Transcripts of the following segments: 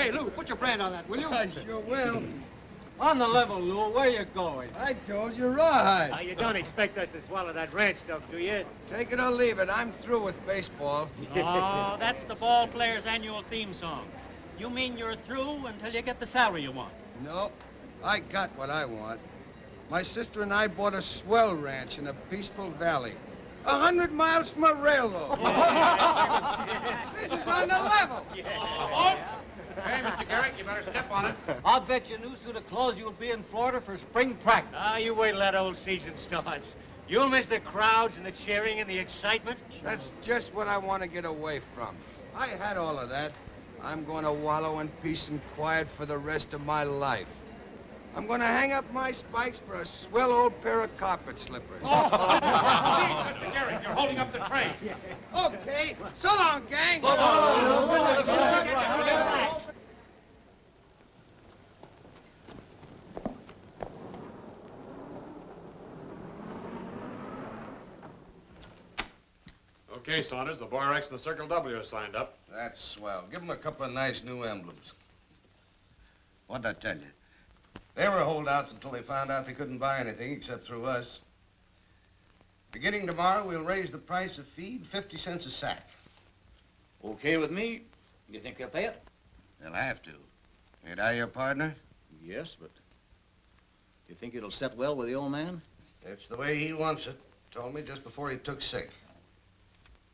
Hey, Lou, put your brand on that, will you? I sure will. On the level, Lou, where you going? I told you, Rawhide. You don't expect us to swallow that ranch stuff, do you? Take it or leave it. I'm through with baseball. Oh, that's the ball player's annual theme song. You mean you're through until you get the salary you want? No, I got what I want. My sister and I bought a swell ranch in a peaceful valley. 100 miles from a railroad. This is on the level. Hey, Mr. Gehrig, you better step on it. I'll bet you a new suit of clothes you'll be in Florida for spring practice. You wait till that old season starts. You'll miss the crowds and the cheering and the excitement. That's just what I want to get away from. I had all of that. I'm going to wallow in peace and quiet for the rest of my life. I'm going to hang up my spikes for a swell old pair of carpet slippers. Please, Mr. Gehrig, you're holding up the train. Okay, so long, gang. Okay, Saunders, the Bar X and the Circle W are signed up. That's swell. Give them a couple of nice new emblems. What'd I tell you? They were holdouts until they found out they couldn't buy anything except through us. Beginning tomorrow, we'll raise the price of feed 50 cents a sack. Okay with me. You think they'll pay it? They'll have to. Ain't I your partner? Yes, but you think it'll set well with the old man? It's the way he wants it. Told me just before he took sick.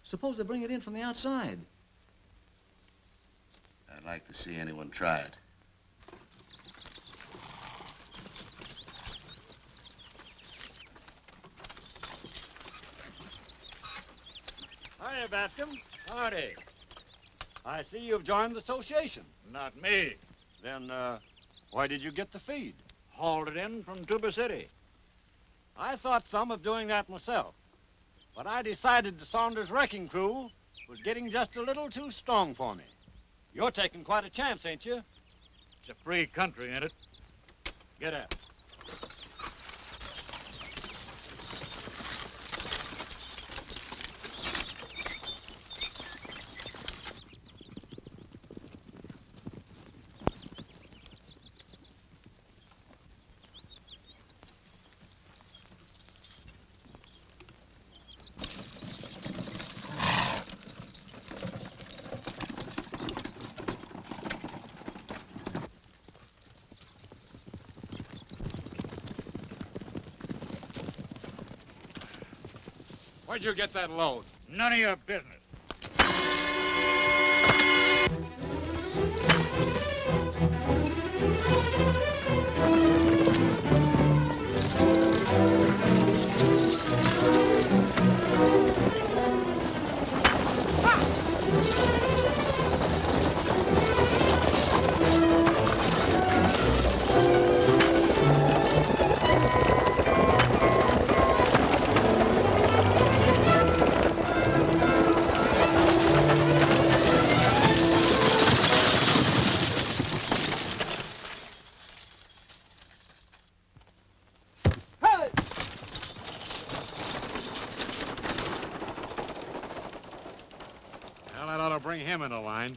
Suppose they bring it in from the outside. I'd like to see anyone try it. Hiya, Bascom. Howdy. I see you've joined the association. Not me. Then, why did you get the feed? Hauled it in from Tuba City. I thought some of doing that myself. But I decided the Saunders wrecking crew was getting just a little too strong for me. You're taking quite a chance, ain't you? It's a free country, ain't it? Get up. Where'd you get that load? None of your business. Bring him in the line.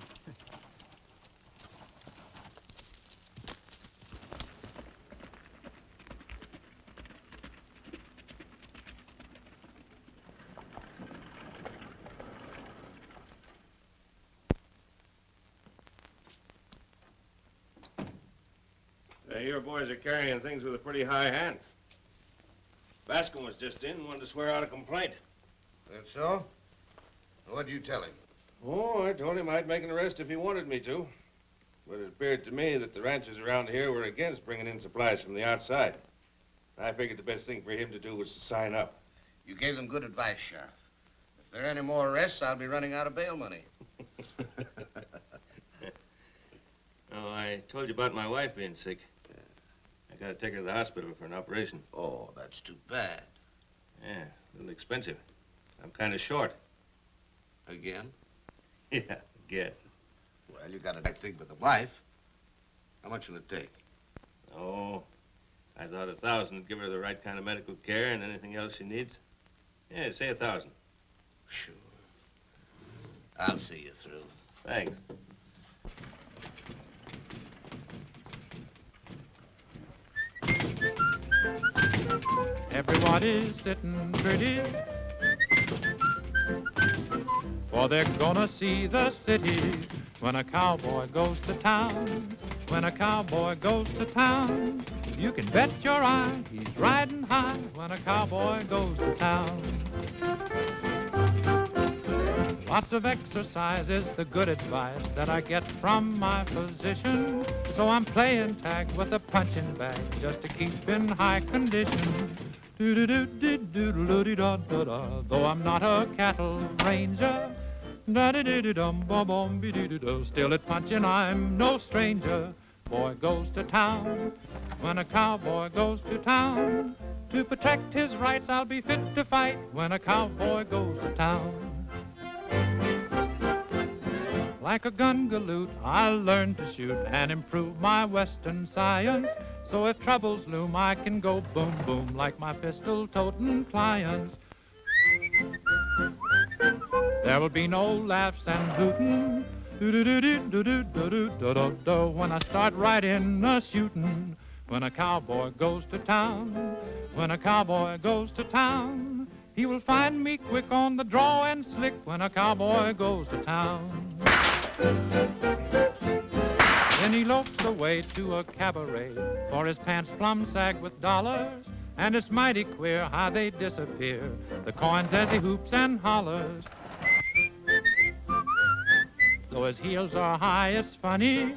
Your boys are carrying things with a pretty high hand. Bascom was just in and wanted to swear out a complaint. That's so? What'd you tell him? Oh, I told him I'd make an arrest if he wanted me to. But it appeared to me that the ranchers around here were against bringing in supplies from the outside. I figured the best thing for him to do was to sign up. You gave them good advice, Sheriff. If there are any more arrests, I'll be running out of bail money. Oh, I told you about my wife being sick. I gotta take her to the hospital for an operation. Oh, that's too bad. Yeah, a little expensive. I'm kind of short. Again? Yeah, again. Well, you got a big thing with the wife. How much will it take? Oh, I thought 1,000 would give her the right kind of medical care and anything else she needs. Yeah, say 1,000. Sure. I'll see you through. Thanks. everybody's sitting pretty, for they're gonna see the city when a cowboy goes to town. When a cowboy goes to town, you can bet your eye he's riding high when a cowboy goes to town. Lots of exercise is the good advice that I get from my physician, so I'm playing tag with a punching bag just to keep in high condition. Do-do-do-do-do-do-do-do-do-do. Though I'm not a cattle ranger, da-da-dee-dee-dum-bum-bum-bee-dee-dee-do. Still at punching I'm no stranger. Boy goes to town when a cowboy goes to town. To protect his rights I'll be fit to fight when a cowboy goes to town. Like a gun galoot, I'll learn to shoot and improve my western science. So if troubles loom, I can go boom, boom like my pistol-toting clients. There will be no laughs and hooting, do-do-do-do-do-do-do-do-do, when I start right in a shooting. When a cowboy goes to town, when a cowboy goes to town, he will find me quick on the draw and slick when a cowboy goes to town. Then he lopes away to a cabaret, for his pants plumb sag with dollars, and it's mighty queer how they disappear, the coins as he hoops and hollers. Though his heels are high, it's funny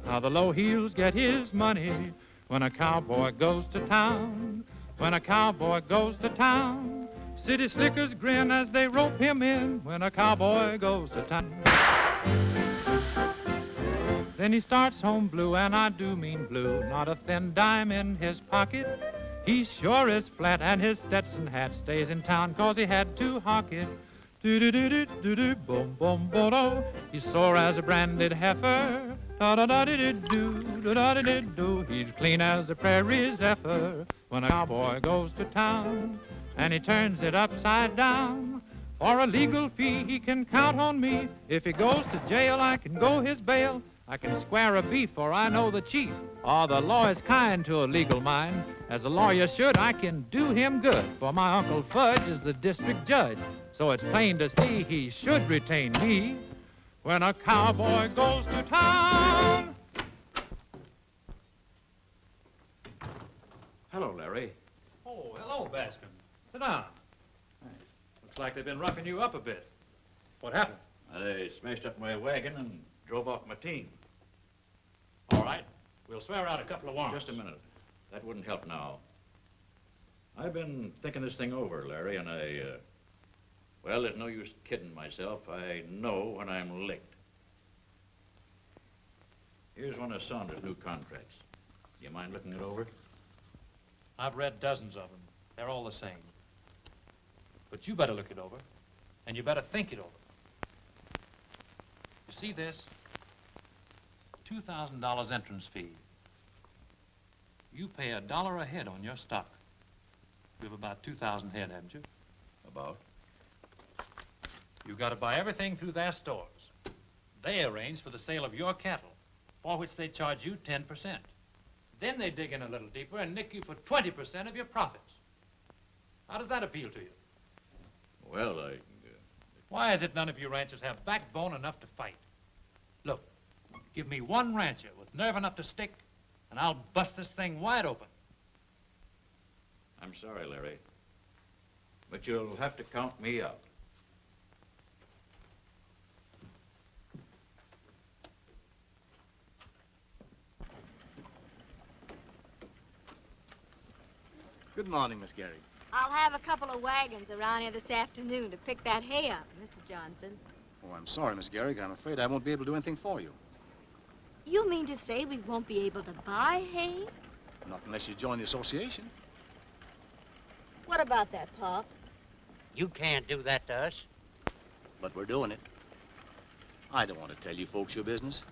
how the low heels get his money when a cowboy goes to town. When a cowboy goes to town, city slickers grin as they rope him in when a cowboy goes to town. Then he starts home blue, and I do mean blue, not a thin dime in his pocket. He sure is flat, and his Stetson hat stays in town 'cause he had to hawk it. Do-do-do-do-do-do, boom, boom, bo-do. He's sore as a branded heifer. Da-da-da-dee-doo, da-da-dee-doo. He's clean as a prairie zephyr when a cowboy goes to town, and he turns it upside down. For a legal fee, he can count on me. If he goes to jail, I can go his bail. I can square a beef, for I know the chief. Oh, the law is kind to a legal mind. As a lawyer should, I can do him good, for my Uncle Fudge is the district judge. So it's plain to see he should retain me when a cowboy goes to town. Hello, Larry. Oh, hello, Bascom. Sit down. Looks like they've been roughing you up a bit. What happened? They smashed up my wagon and drove off my team. All right. We'll swear out a couple of warrants. Just a minute. That wouldn't help now. I've been thinking this thing over, Larry, and well, there's no use kidding myself. I know when I'm licked. Here's one of Saunders' new contracts. You mind looking it over? I've read dozens of them. They're all the same. But you better look it over, and you better think it over. You see this? $2,000 entrance fee. You pay $1 a head on your stock. You have about 2,000 head, haven't you? About? You got to buy everything through their stores. They arrange for the sale of your cattle, for which they charge you 10%. Then they dig in a little deeper and nick you for 20% of your profits. How does that appeal to you? Well, Why is it none of you ranchers have backbone enough to fight? Look, give me one rancher with nerve enough to stick, and I'll bust this thing wide open. I'm sorry, Larry, but you'll have to count me out. Good morning, Miss Gehrig. I'll have a couple of wagons around here this afternoon to pick that hay up, Mr. Johnson. Oh, I'm sorry, Miss Gehrig. I'm afraid I won't be able to do anything for you. You mean to say we won't be able to buy hay? Not unless you join the association. What about that, Pop? You can't do that to us. But we're doing it. I don't want to tell you folks your business,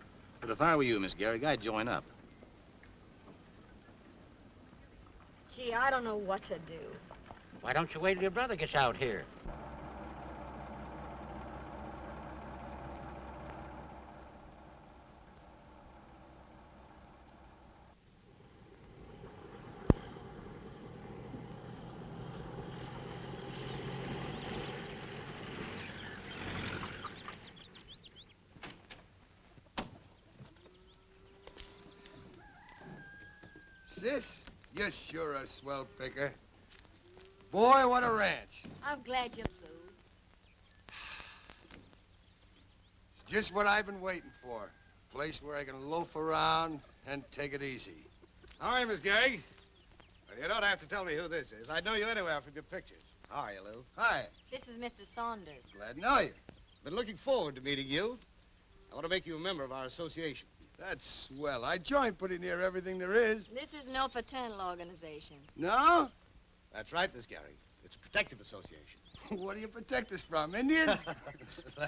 but if I were you, Miss Gehrig, I'd join up. Gee, I don't know what to do. Why don't you wait till your brother gets out here? this? You're sure a swell picker. Boy, what a ranch. I'm glad you flew. It's just what I've been waiting for. A place where I can loaf around and take it easy. Hi, Miss Gehrig. You don't have to tell me who this is. I know you anywhere from your pictures. How are you, Lou? Hi. This is Mr. Saunders. Glad to know you. Been looking forward to meeting you. I want to make you a member of our association. That's swell. I joined pretty near everything there is. This is no fraternal organization. No? That's right, Miss Gehrig. It's a protective association. What do you protect us from, Indians?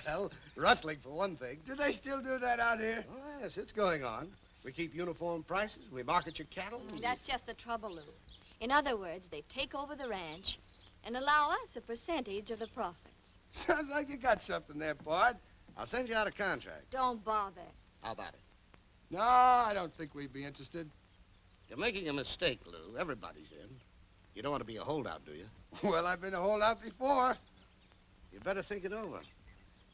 Well, rustling for one thing. Do they still do that out here? Oh, yes, it's going on. We keep uniform prices. We market your cattle. That's just the trouble, Lou. In other words, they take over the ranch and allow us a percentage of the profits. Sounds like you got something there, Bart. I'll send you out a contract. Don't bother. How about it? No, I don't think we'd be interested. You're making a mistake, Lou. Everybody's in. You don't want to be a holdout, do you? Well, I've been a holdout before. You better think it over.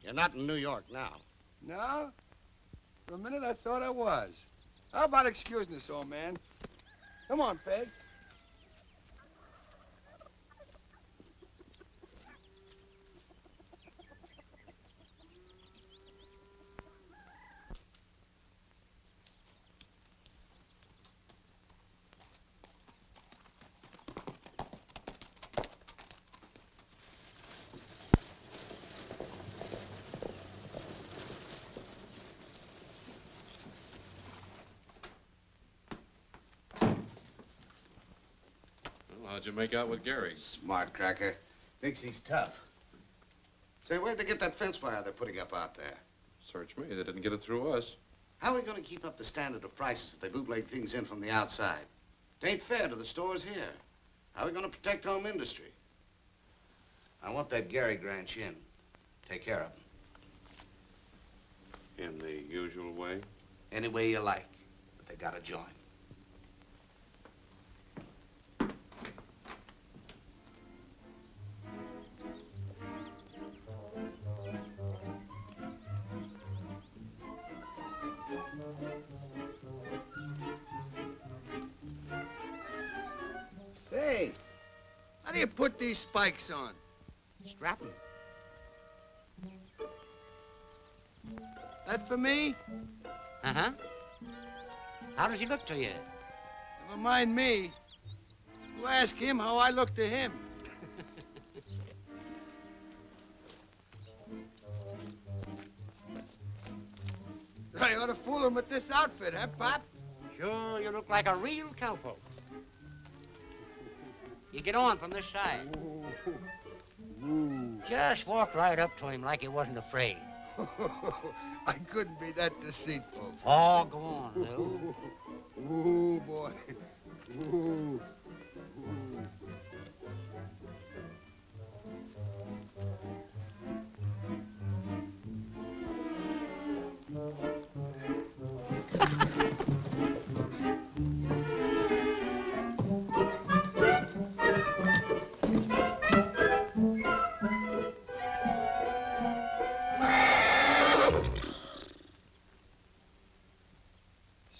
You're not in New York now. No? For a minute, I thought I was. How about excusing us, old man? Come on, Peg. How'd you make out with Gehrig? Smart cracker. Thinks he's tough. Say, where'd they get that fence wire they're putting up out there? Search me. They didn't get it through us. How are we going to keep up the standard of prices if they bootleg things in from the outside? It ain't fair to the stores here. How are we going to protect home industry? I want that Gehrig ranch in. Take care of him. In the usual way? Any way you like, but they gotta join. Say, how do you put these spikes on? Strap 'em. That for me? Uh-huh. How does he look to you? Never mind me. You ask him how I look to him. I ought to fool him with this outfit, huh, Pop? Sure, you look like a real cowpoke. You get on from this side. Just walk right up to him like he wasn't afraid. I couldn't be that deceitful. Oh, go on, Lou. Ooh, boy. Ooh.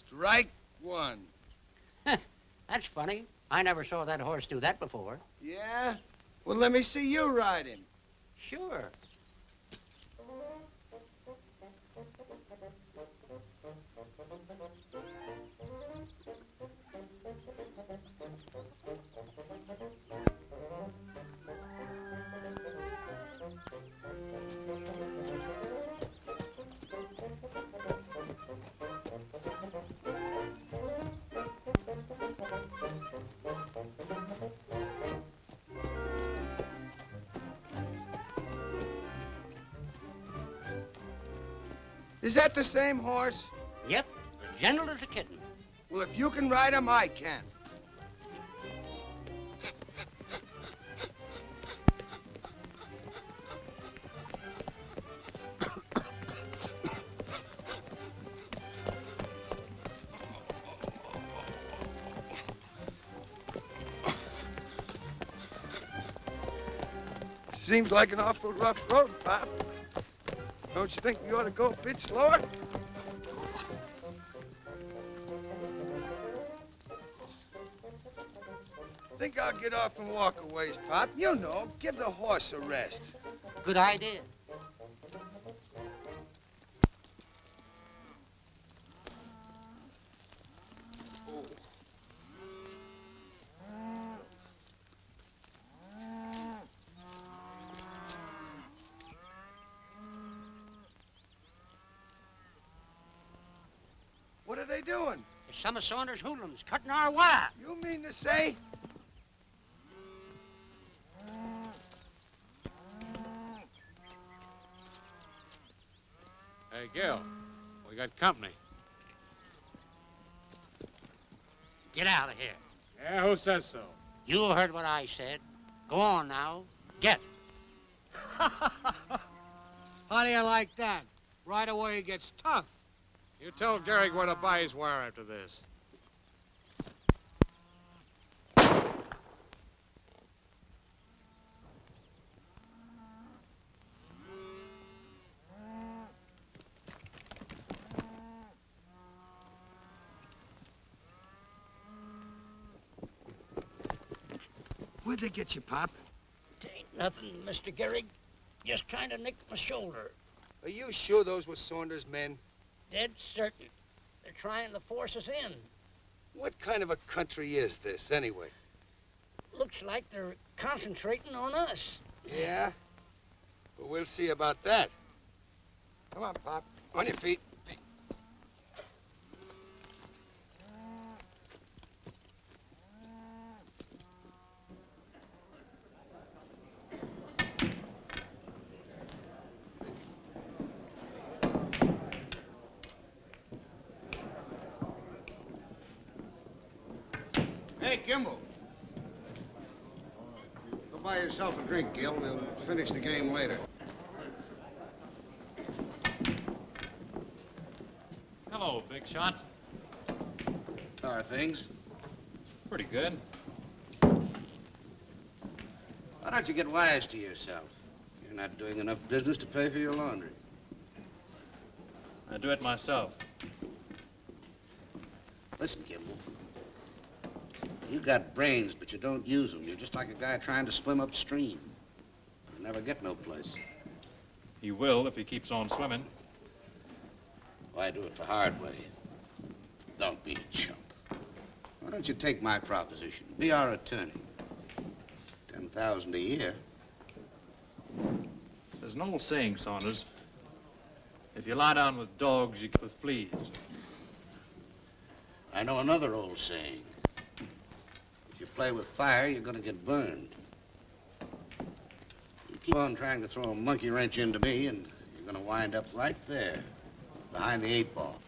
Strike one. That's funny. I never saw that horse do that before. Yeah? Well, let me see you ride him. Sure. Is that the same horse? Yep, as gentle as a kitten. Well, if you can ride him, I can. Seems like an awful rough road, Pop. Don't you think we ought to go a bit slower? Think I'll get off and walk a ways, Pop? You know, give the horse a rest. Good idea. What are they doing? It's some of Saunders' hoodlums cutting our wire. You mean to say? Hey, Gil, we got company. Get out of here. Yeah, who says so? You heard what I said. Go on now. Get. How do you like that? Right away he gets tough. You tell Gehrig where to buy his wire after this. Where'd they get you, Pop? Ain't nothing, Mr. Gehrig. Just kind of nicked my shoulder. Are you sure those were Saunders' men? Dead certain. They're trying to force us in. What kind of a country is this, anyway? Looks like they're concentrating on us. Yeah? Well, we'll see about that. Come on, Pop. On your feet. Hey, Kimball. Go buy yourself a drink, Gil. We'll finish the game later. Hello, big shot. How are things? Pretty good. Why don't you get wise to yourself? You're not doing enough business to pay for your laundry. I do it myself. Listen, Kimball. You got brains, but you don't use them. You're just like a guy trying to swim upstream. You'll never get no place. He will if he keeps on swimming. Why do it the hard way? Don't be a chump. Why don't you take my proposition? Be our attorney. 10,000 a year. There's an old saying, Saunders. If you lie down with dogs, you get with fleas. I know another old saying. If you play with fire, you're going to get burned. You keep on trying to throw a monkey wrench into me, and you're going to wind up right there, behind the 8-ball.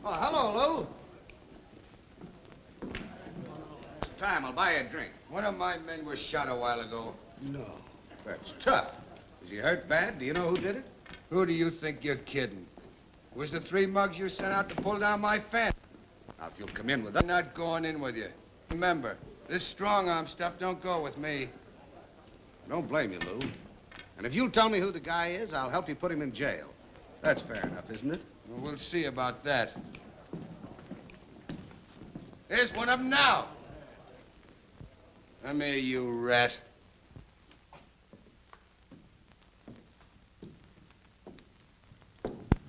Oh, hello, Lou. It's time. I'll buy you a drink. One of my men was shot a while ago. No. That's tough. Is he hurt bad? Do you know who did it? Who do you think you're kidding? It was the 3 mugs you sent out to pull down my fence. Now, if you'll come in with I'm us. not going in with you. Remember, this strong-arm stuff don't go with me. Don't blame you, Lou. And if you'll tell me who the guy is, I'll help you put him in jail. That's fair enough, isn't it? Well, we'll see about that. Here's one of them now. Come here, you rat.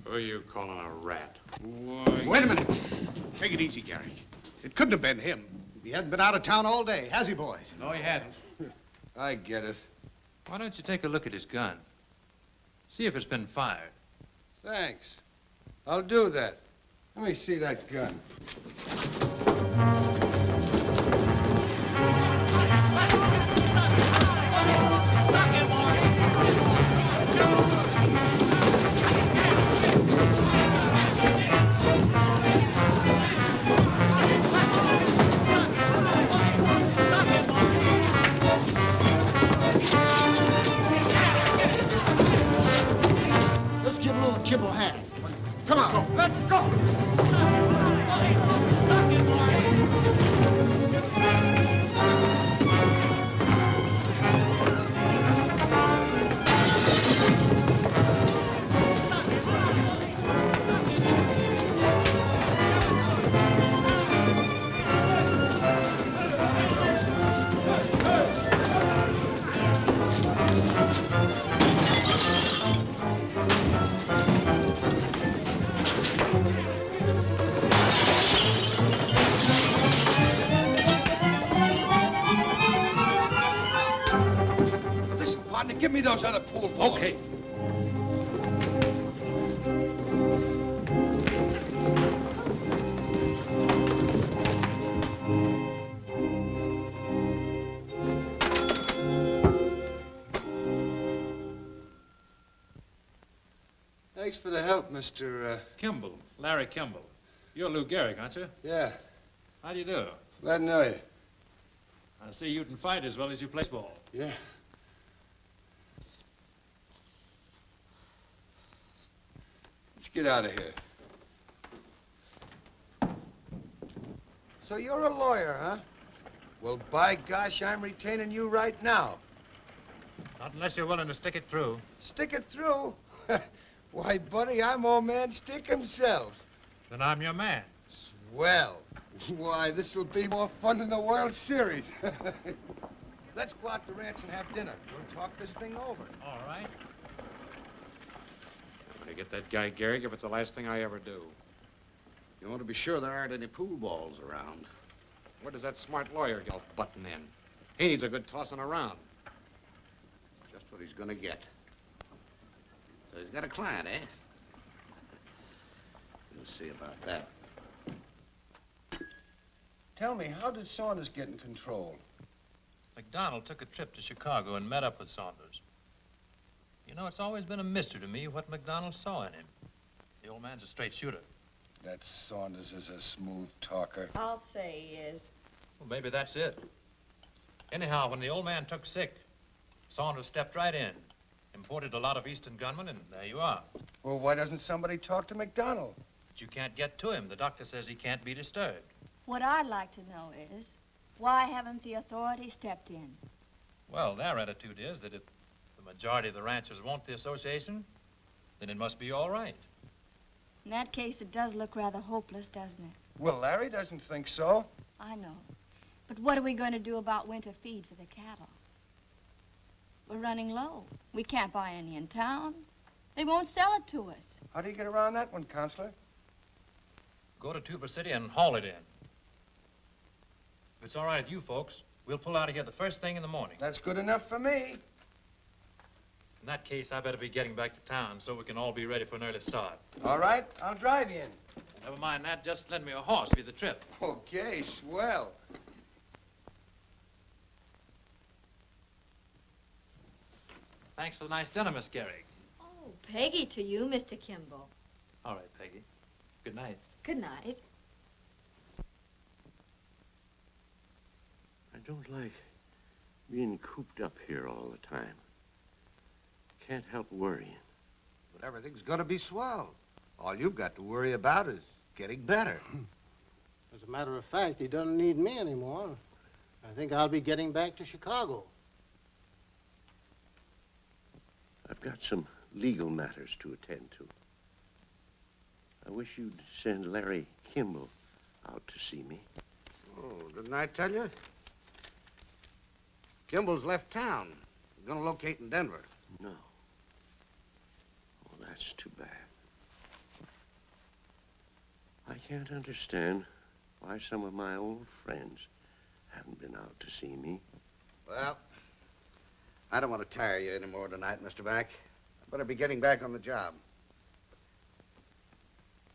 Who are you calling a rat? Why? Wait a minute. Take it easy, Gehrig. It couldn't have been him. He hasn't been out of town all day, has he, boys? No, he hadn't. I get it. Why don't you take a look at his gun? See if it's been fired. Thanks. I'll do that. Let me see that gun. Let's give Lou a kibble hand. Come on. Let's go. give me those other pool balls. Okay. Thanks for the help, Mr. Kimball. Larry Kimball. You're Lou Gehrig, aren't you? Yeah, How do you do? glad to know you. I see you can fight as well as you play ball. Yeah. Let's get out of here. So you're a lawyer, huh? Well, by gosh, I'm retaining you right now. Not unless you're willing to stick it through. Stick it through? Why, buddy, I'm old man Stick himself. Then I'm your man. Swell. Why, this'll be more fun than the World Series. Let's go out to the ranch and have dinner. We'll talk this thing over. All right. I get that guy Gehrig if it's the last thing I ever do. You want to be sure there aren't any pool balls around. Where does that smart lawyer get all button in? He needs a good tossing around. Just what he's gonna get. So he's got a client, eh? We'll see about that. Tell me, how did Saunders get in control? McDonald took a trip to Chicago and met up with Saunders. You know, it's always been a mystery to me what McDonald saw in him. The old man's a straight shooter. That Saunders is a smooth talker. I'll say he is. Well, maybe that's it. Anyhow, when the old man took sick, Saunders stepped right in, imported a lot of Eastern gunmen, and there you are. Well, why doesn't somebody talk to McDonald? But you can't get to him. The doctor says he can't be disturbed. What I'd like to know is, why haven't the authorities stepped in? Well, their attitude is that if the majority of the ranchers want the association, then it must be all right. In that case, it does look rather hopeless, doesn't it? Well, Larry doesn't think so. I know. But what are we going to do about winter feed for the cattle? We're running low. We can't buy any in town. They won't sell it to us. How do you get around that one, Counselor? Go to Tuber City and haul it in. If it's all right with you folks, we'll pull out of here the first thing in the morning. That's good enough for me. In that case, I better be getting back to town so we can all be ready for an early start. All right, I'll drive you in. Never mind that, just lend me a horse for the trip. Okay, swell. Thanks for the nice dinner, Miss Gehrig. Oh, Peggy to you, Mr. Kimball. All right, Peggy. Good night. Good night. I don't like being cooped up here all the time. Can't help worrying. But everything's gonna be swell. All you've got to worry about is getting better. As a matter of fact, he doesn't need me anymore. I think I'll be getting back to Chicago. I've got some legal matters to attend to. I wish you'd send Larry Kimball out to see me. Oh, didn't I tell you? Kimball's left town. He's gonna locate in Denver. No. Oh, that's too bad. I can't understand why some of my old friends haven't been out to see me. Well, I don't want to tire you anymore tonight, Mr. Mack. I better be getting back on the job.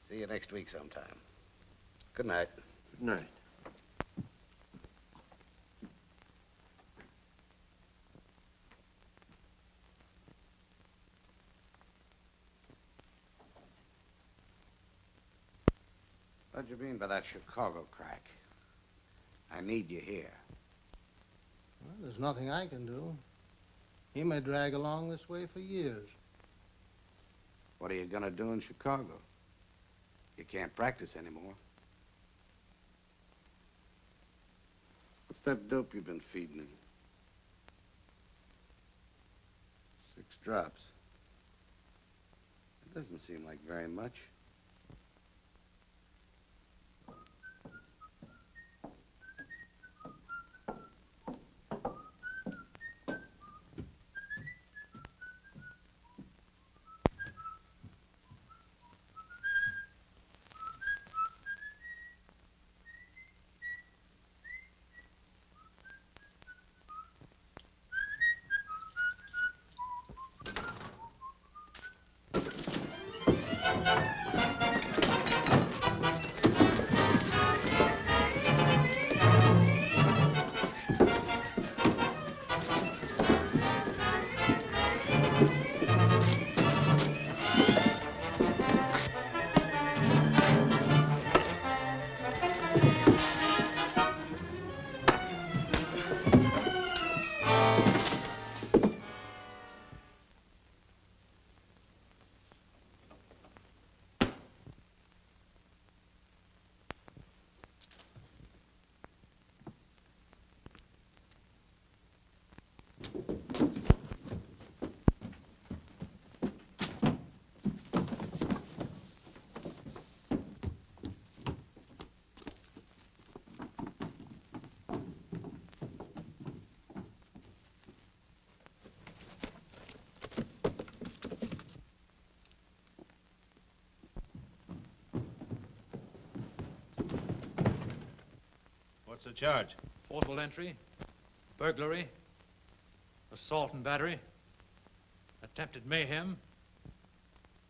See you next week sometime. Good night. Good night. What do you mean by that Chicago crack? I need you here. Well, there's nothing I can do. He may drag along this way for years. What are you gonna do in Chicago? You can't practice anymore. What's that dope you've been feeding him? 6 drops. It doesn't seem like very much. What's the charge? Forcible entry, burglary, assault and battery, attempted mayhem,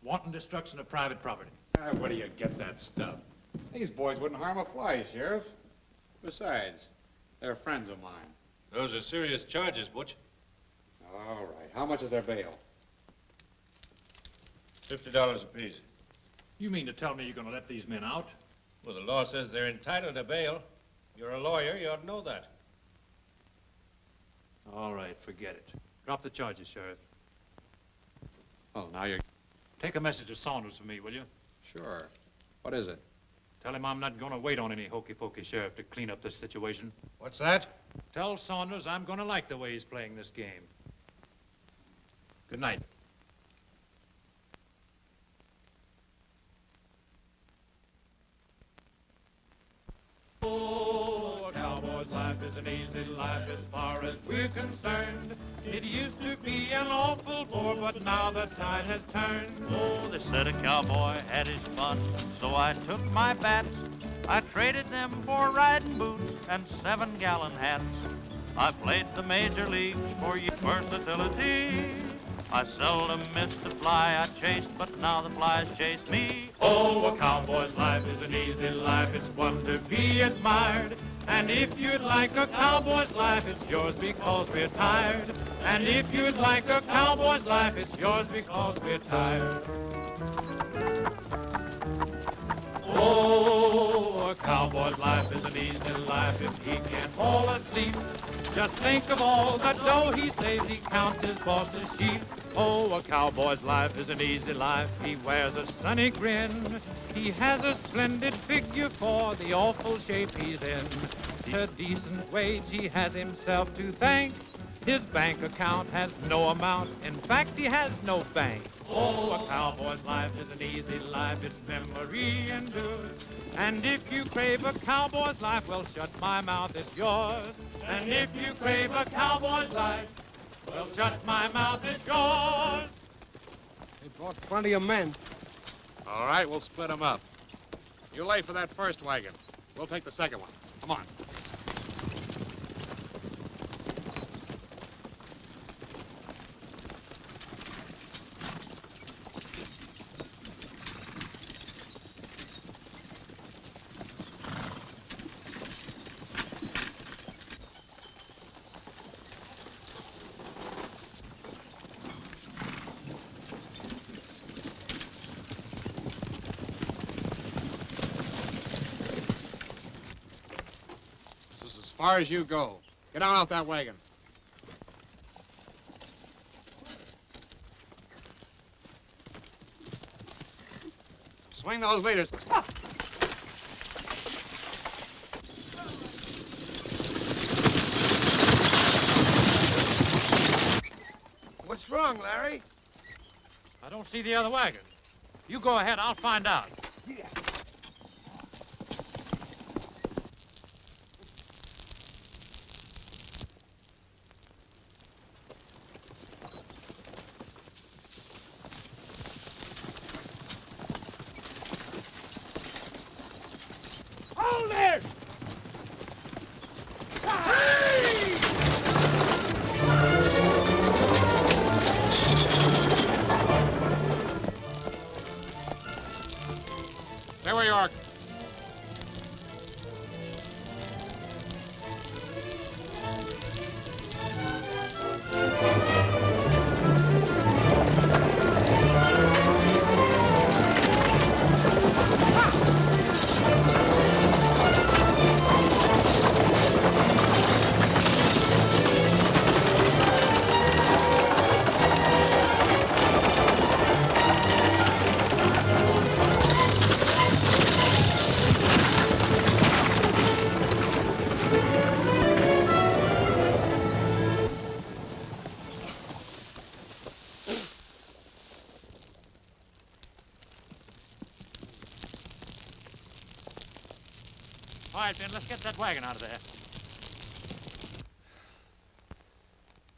wanton destruction of private property. Where do you get that stuff? These boys wouldn't harm a fly, Sheriff. Besides, they're friends of mine. Those are serious charges, Butch. All right. How much is their bail? $50 apiece. You mean to tell me you're going to let these men out? Well, the law says they're entitled to bail. You're a lawyer, you ought to know that. All right, forget it. Drop the charges, Sheriff. Well, now you're... Take a message to Saunders for me, will you? Sure. What is it? Tell him I'm not going to wait on any hokey-pokey sheriff to clean up this situation. What's that? Tell Saunders I'm going to like the way he's playing this game. Good night. Oh, a cowboy's life is an easy life as far as we're concerned. It used to be an awful bore, but now the tide has turned. Oh, they said a cowboy had his fun, so I took my bats. I traded them for riding boots and 7-gallon hats. I played the major leagues for your versatility. I seldom missed a fly I chased, but now the flies chase me. Oh, a cowboy's life is an easy life. It's one to be admired. And if you'd like a cowboy's life, it's yours because we're tired. And if you'd like a cowboy's life, it's yours because we're tired. Oh, a cowboy's life is an easy life if he can't fall asleep. Just think of all the dough he saves, he counts his boss's sheep. Oh, a cowboy's life is an easy life, he wears a sunny grin. He has a splendid figure for the awful shape he's in. A decent wage he has himself to thank. His bank account has no amount, in fact he has no bank. Oh, a cowboy's life is an easy life, its memory endures. And if you crave a cowboy's life, well, shut my mouth, it's yours. And if you crave a cowboy's life, well, shut my mouth, it's yours. They brought plenty of men. All right, we'll split them up. You lay for that first wagon. We'll take the second one. Come on. As far as you go. Get on out that wagon. Swing those leaders. What's wrong, Larry? I don't see the other wagon. You go ahead, I'll find out. Hold it! Stay where you are. All right, Ben, let's get that wagon out of there.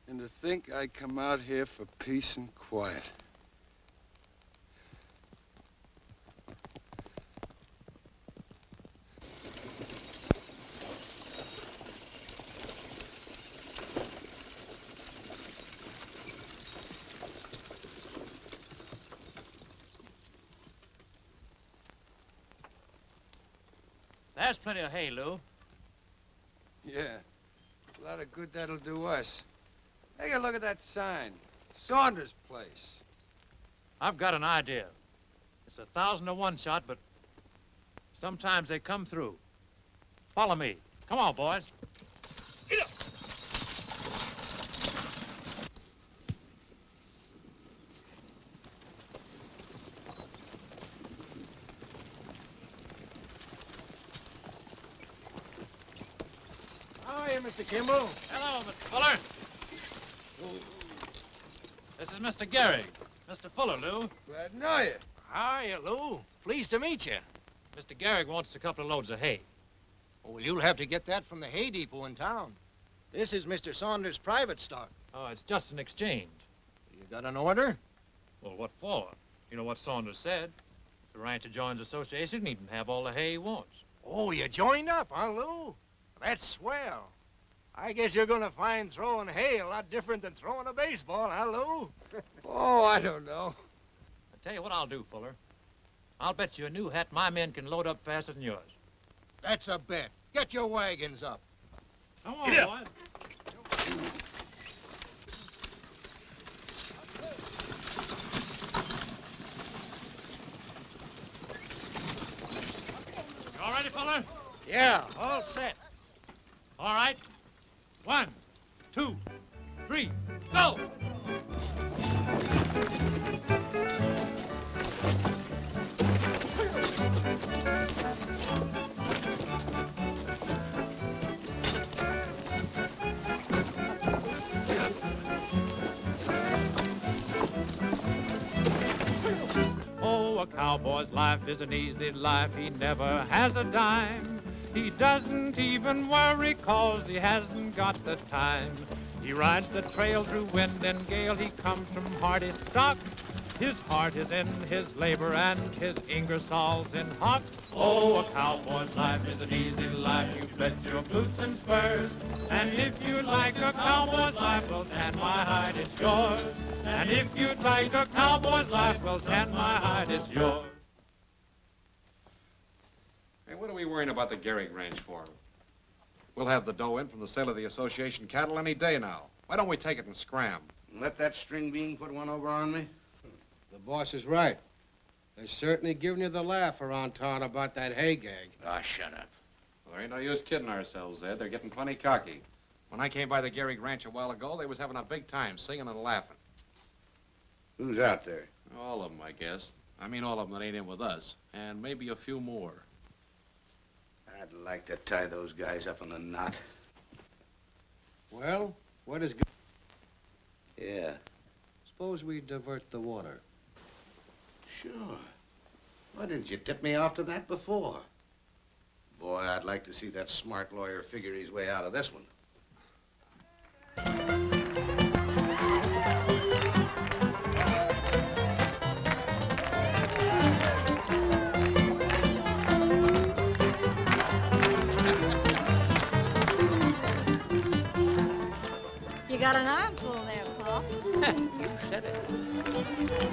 And to think I come out here for peace and quiet. That's plenty of hay, Lou. Yeah. A lot of good that'll do us. Take a look at that sign. Saunders' place. I've got an idea. It's 1,000-to-1 shot, but sometimes they come through. Follow me. Come on, boys. How are you, Mr. Kimball? Hello, Mr. Fuller. This is Mr. Gehrig. Mr. Fuller, Lou. Glad to know you. How are you, Lou? Pleased to meet you. Mr. Gehrig wants a couple of loads of hay. Oh, well, you'll have to get that from the hay depot in town. This is Mr. Saunders' private stock. Oh, it's just an exchange. You got an order? Well, what for? You know what Saunders said. If the rancher joins the association, he can have all the hay he wants. Oh, you joined up, huh, Lou? That's swell. I guess you're going to find throwing hay a lot different than throwing a baseball, huh, Lou? Oh, I don't know. I tell you what I'll do, Fuller. I'll bet you a new hat my men can load up faster than yours. That's a bet. Get your wagons up. Come on, boys. You all ready, Fuller? Yeah, all set. All right. 1, 2, 3, go! Oh, a cowboy's life is an easy life. He never has a dime. He doesn't even worry 'cause he hasn't got the time. He rides the trail through wind and gale. He comes from hardy stock. His heart is in his labor and his Ingersoll's in hock. Oh, a cowboy's life is an easy life. You bet your boots and spurs. And if you'd like a cowboy's life, well, tan my hide, it's yours. And if you'd like a cowboy's life, well, tan my hide, it's yours. Hey, what are we worrying about the Gehrig ranch for? We'll have the dough in from the sale of the association cattle any day now. Why don't we take it and scram? Let that string bean put one over on me? The boss is right. They're certainly giving you the laugh around town about that hay gag. Oh, shut up. Well, there ain't no use kidding ourselves, Ed. They're getting plenty cocky. When I came by the Gehrig ranch a while ago, they was having a big time singing and laughing. Who's out there? All of them, I guess. I mean, all of them that ain't in with us. And maybe a few more. I'd like to tie those guys up in a knot. Well, what is... Yeah, Suppose we divert the water. sure. Why didn't you tip me off to that before? Boy, I'd like to see that smart lawyer figure his way out of this one. You got an armful there, Paul. You said it.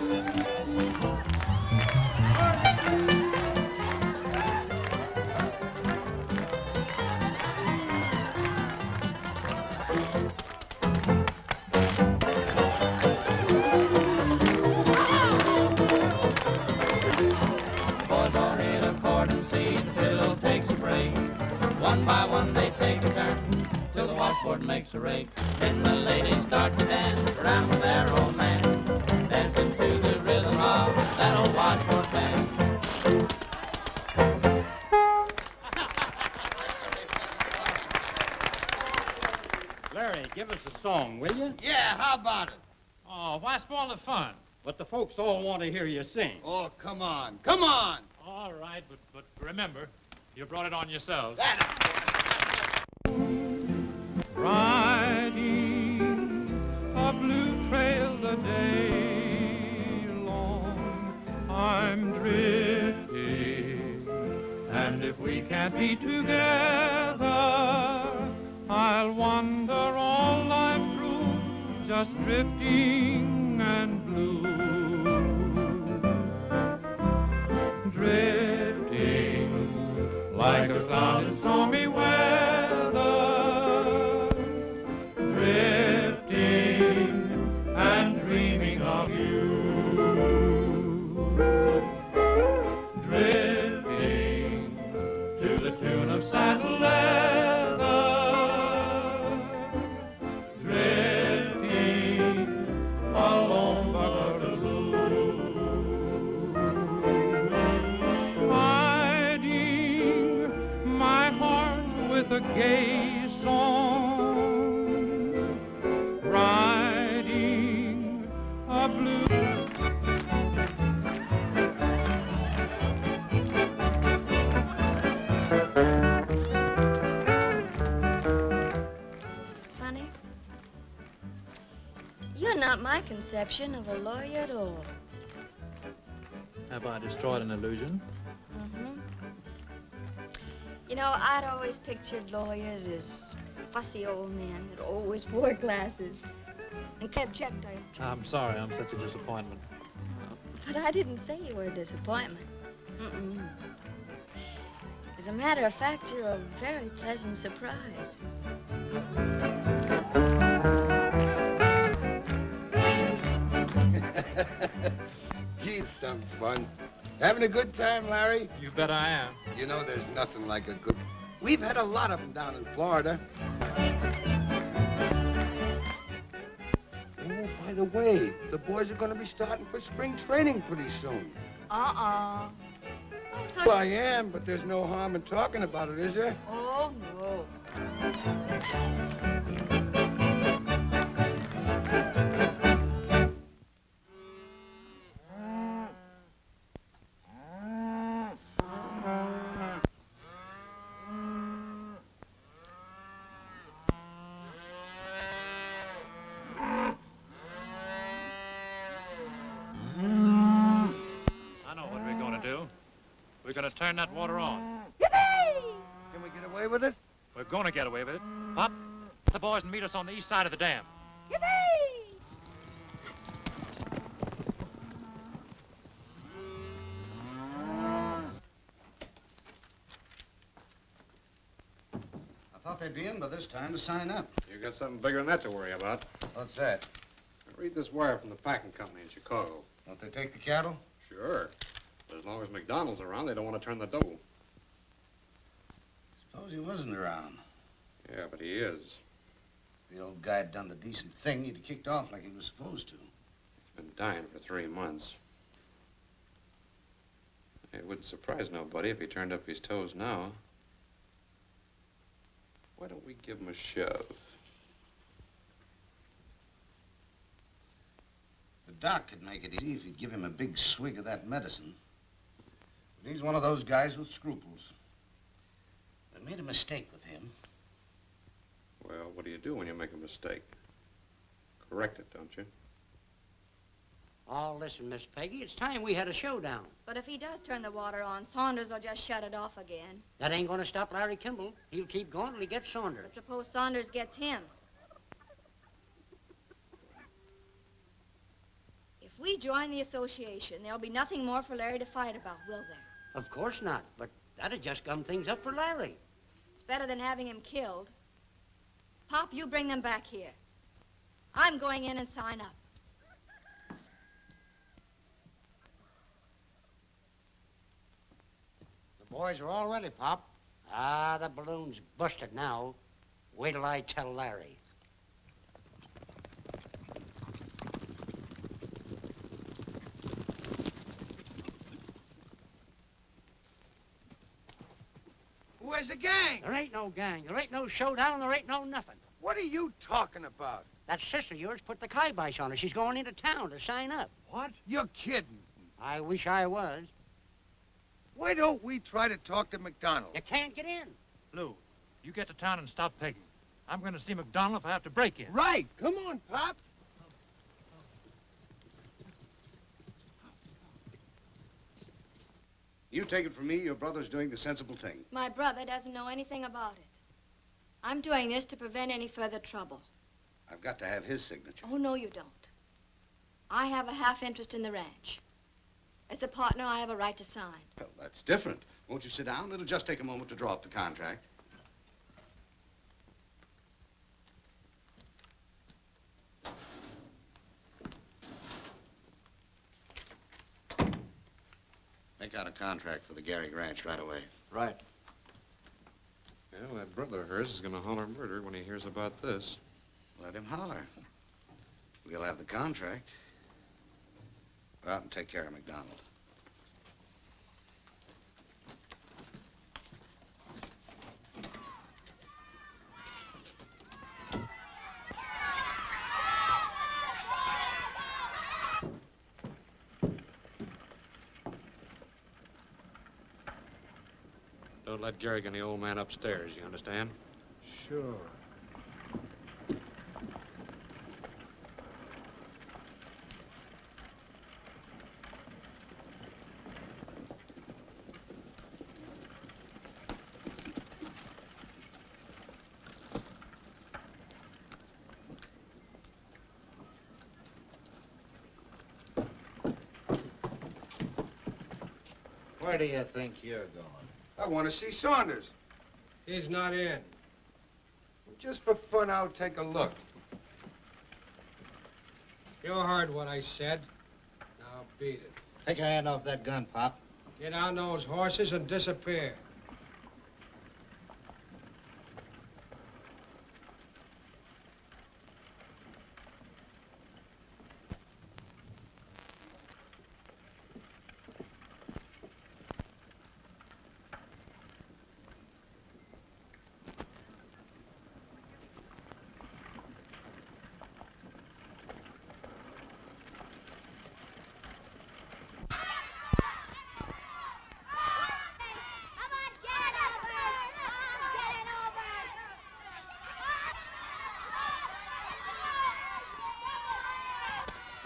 Boys are in accord and see till takes a break. One by one they take a turn till the washboard makes a rake. Then the ladies start to dance around with their old man, dancing to the rhythm of that old washboard band. Larry, give us a song, will you? Yeah, how about it? Oh, why spoil the fun? But the folks all want to hear you sing. Oh, come on. Come on! All right, but remember, you brought it on yourselves. Riding a blue trail the day long, I'm drifting, and if we can't be together, I'll wander all life through, just drifting and blue. Drifting like a out in stormy weather, drifting and dreaming of you. Drifting to the tune of saddle leather, drifting along Buckaroo, hiding my heart with a gay song, riding a blue. Funny, you're not my conception of a lawyer at all. Have I destroyed an illusion? Mm-hmm. You know, I'd always pictured lawyers as fussy old men that always wore glasses and kept check tape. I'm sorry I'm such a disappointment. But I didn't say you were a disappointment. Mm-mm. As a matter of fact, you're a very pleasant surprise. Gee, it's some fun. Having a good time, Larry? You bet I am. You know, there's nothing like a good... We've had a lot of them down in Florida. Oh, by the way, the boys are going to be starting for spring training pretty soon. Uh-uh. Well, I am, but there's no harm in talking about it, is there? Oh, no. We're going to turn that water on. Can we get away with it? We're going to get away with it. Pop, the boys and meet us on the east side of the dam. I thought they'd be in by this time to sign up. You got something bigger than that to worry about. What's that? Read this wire from the packing company in Chicago. Don't they take the cattle? Sure. But as long as McDonald's around, they don't want to turn the dough. Suppose he wasn't around. Yeah, but he is. If the old guy had done the decent thing, he'd have kicked off like he was supposed to. He's been dying for 3 months. It wouldn't surprise nobody if he turned up his toes now. Why don't we give him a shove? The doc could make it easy if he'd give him a big swig of that medicine. But he's one of those guys with scruples. We made a mistake with him. Well, what do you do when you make a mistake? Correct it, don't you? Oh, listen, Miss Peggy, it's time we had a showdown. But if he does turn the water on, Saunders will just shut it off again. That ain't gonna stop Larry Kimball. He'll keep going till he gets Saunders. But suppose Saunders gets him. If we join the association, there'll be nothing more for Larry to fight about, will there? Of course not, but that'd just gum things up for Larry. It's better than having him killed. Pop, you bring them back here. I'm going in and sign up. The boys are all ready, Pop. Ah, the balloon's busted now. Wait till I tell Larry. Where's the gang? There ain't no gang. There ain't no showdown. There ain't no nothing. What are you talking about? That sister of yours put the kibosh on her. She's going into town to sign up. What? You're kidding. I wish I was. Why don't we try to talk to McDonald? You can't get in. Lou, you get to town and stop Peggy. I'm going to see McDonald if I have to break in. Right. Come on, Pop. You take it from me, your brother's doing the sensible thing. My brother doesn't know anything about it. I'm doing this to prevent any further trouble. I've got to have his signature. Oh, no, you don't. I have a half interest in the ranch. As a partner, I have a right to sign. Well, that's different. Won't you sit down? It'll just take a moment to draw up the contract. Make out a contract for the Gehrig Ranch right away. Right. Well, that brother of hers is going to holler murder when he hears about this. Let him holler. We'll have the contract. Go out and take care of McDonald. Don't let Gehrig and the old man upstairs, you understand? Sure. Where do you think you're going? I want to see Saunders. He's not in. Just for fun, I'll take a look. You heard what I said. Now beat it. Take your hand off that gun, Pop. Get on those horses and disappear.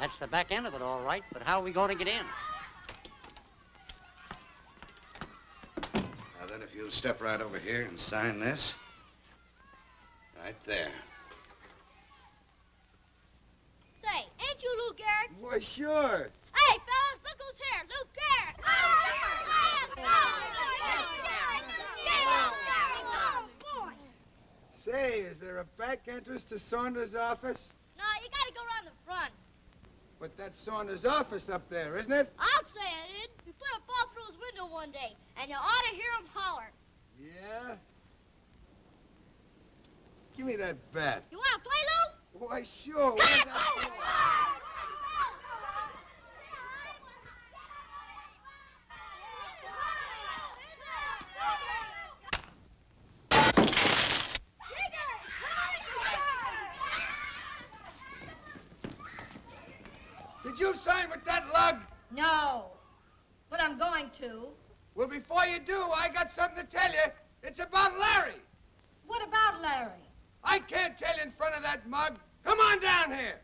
That's the back end of it, all right, but how are we going to get in? Now then, if you'll step right over here and sign this. Right there. Say, ain't you Lou Gehrig? Why, sure. Hey, fellas, look who's here. Lou Gehrig. Say, is there a back entrance to Saunders' office? No, you gotta go around the front. But that's Saunders' office up there, isn't it? I'll say it is. We put a ball through his window one day, and you ought to hear him holler. Yeah? Give me that bat. You wanna play, Lou? Why, sure. Where's that? Did you sign with that lug? No, but I'm going to. Well, before you do, I got something to tell you. It's about Larry. What about Larry? I can't tell you in front of that mug. Come on down here.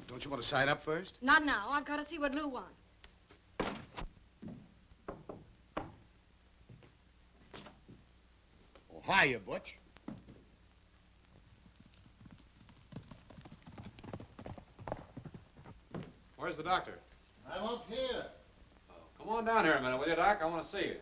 Don't you want to sign up first? Not now. I've got to see what Lou wants. Oh, hiya, Butch. Where's the doctor? I'm up here. Oh, come on down here a minute, will you, Doc? I want to see you.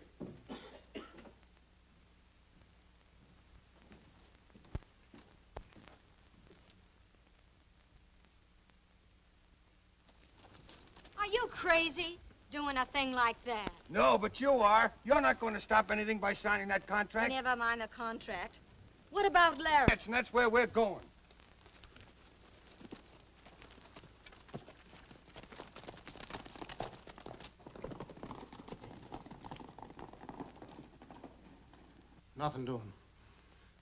Are you crazy, doing a thing like that? No, but you are. You're not going to stop anything by signing that contract. Never mind the contract. What about Larry? That's where we're going. Nothing doing.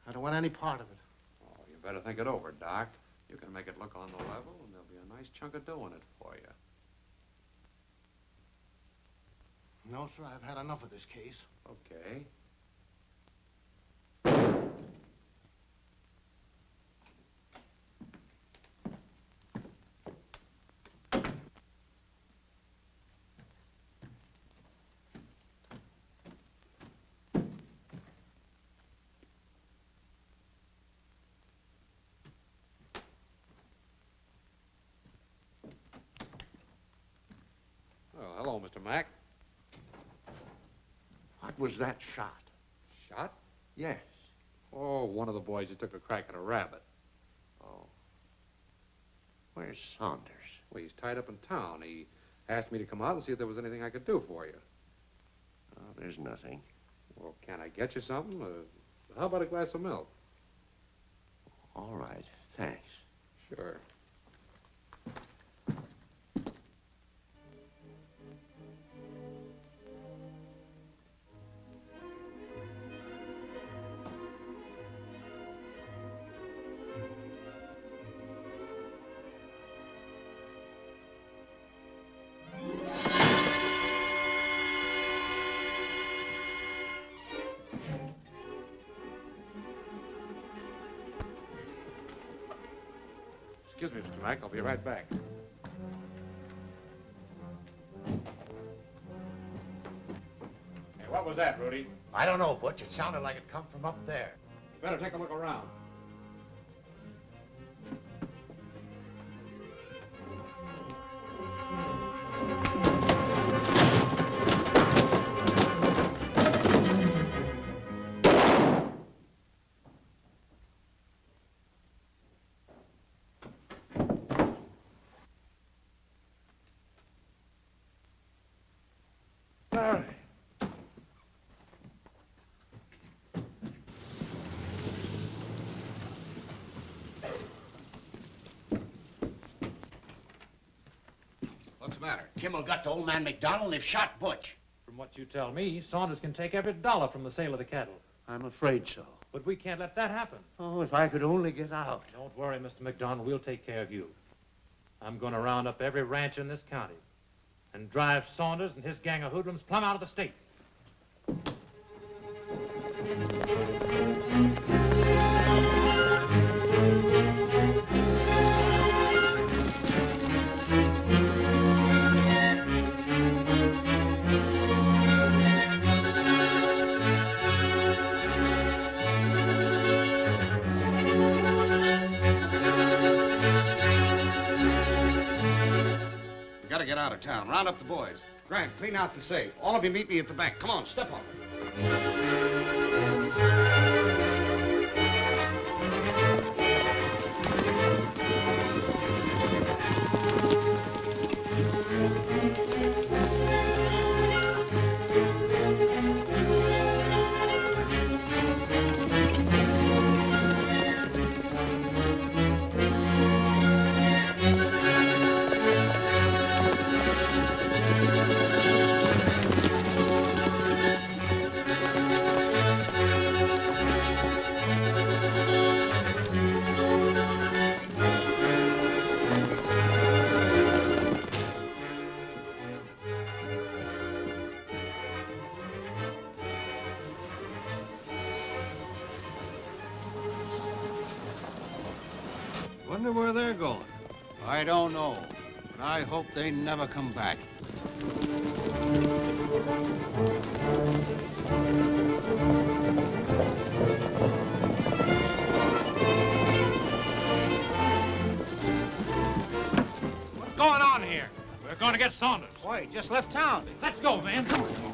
I don't want any part of it. Oh, you better think it over, Doc. You can make it look on the level, and there'll be a nice chunk of dough in it for you. No, sir, I've had enough of this case. Okay. Well, hello, Mr. Mack. was that shot? Shot? Yes. Oh, one of the boys who took a crack at a rabbit. Oh. Where's Saunders? Well, he's tied up in town. He asked me to come out and see if there was anything I could do for you. Oh, there's nothing. Well, can I get you something? How about a glass of milk? All right, thanks. Sure. Excuse me, Mr. Mack. I'll be right back. Hey, what was that, Rudy? I don't know, Butch. It sounded like it come from up there. You better take a look around. What's the matter? Kimmel got to old man McDonald and they've shot Butch. From what you tell me, Saunders can take every dollar from the sale of the cattle. I'm afraid so. But we can't let that happen. Oh, if I could only get out. Don't worry, Mr. McDonald. We'll take care of you. I'm going to round up every ranch in this county and drive Saunders and his gang of hoodlums plumb out of the state. We gotta get out of town. Round up the boys. Grant, clean out the safe. All of you meet me at the back. Come on, step on it. Wonder where they're going. I don't know, but I hope they never come back. What's going on here? We're going to get Saunders. Why, he just left town. Let's go, man. Come on.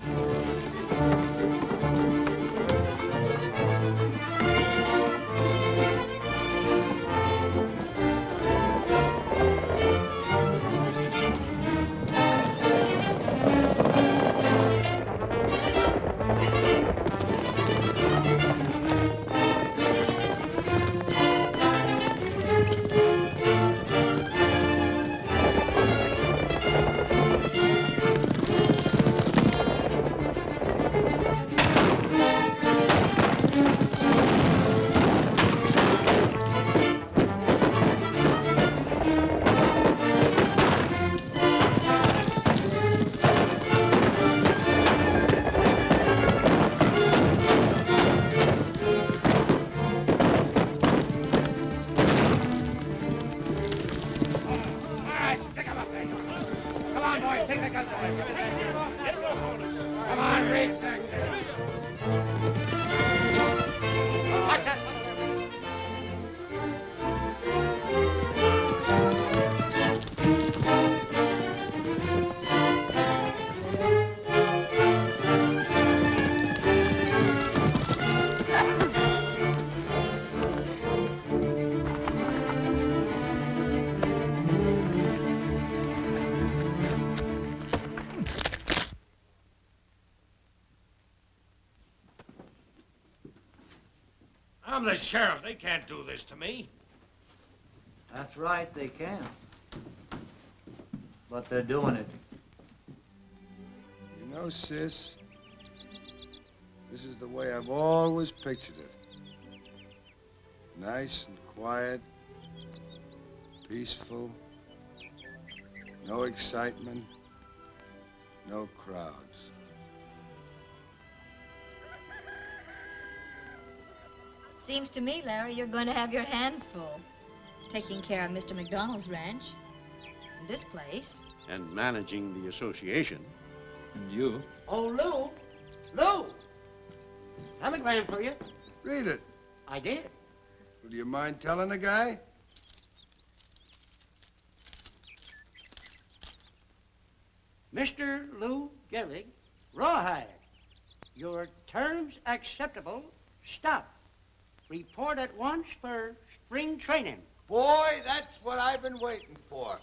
I'm the sheriff. They can't do this to me. That's right, they can. But they're doing it. You know, sis, this is the way I've always pictured it. Nice and quiet, peaceful, no excitement, no crowds. Seems to me, Larry, you're going to have your hands full. Taking care of Mr. McDonald's ranch. And this place. And managing the association. And you? Oh, Lou. Lou. Telegram for you. Read it. I did. Well, do you mind telling the guy? Mr. Lou Gehrig, Rawhide. Your terms acceptable. Stop. Report at once for spring training. Boy, that's what I've been waiting for.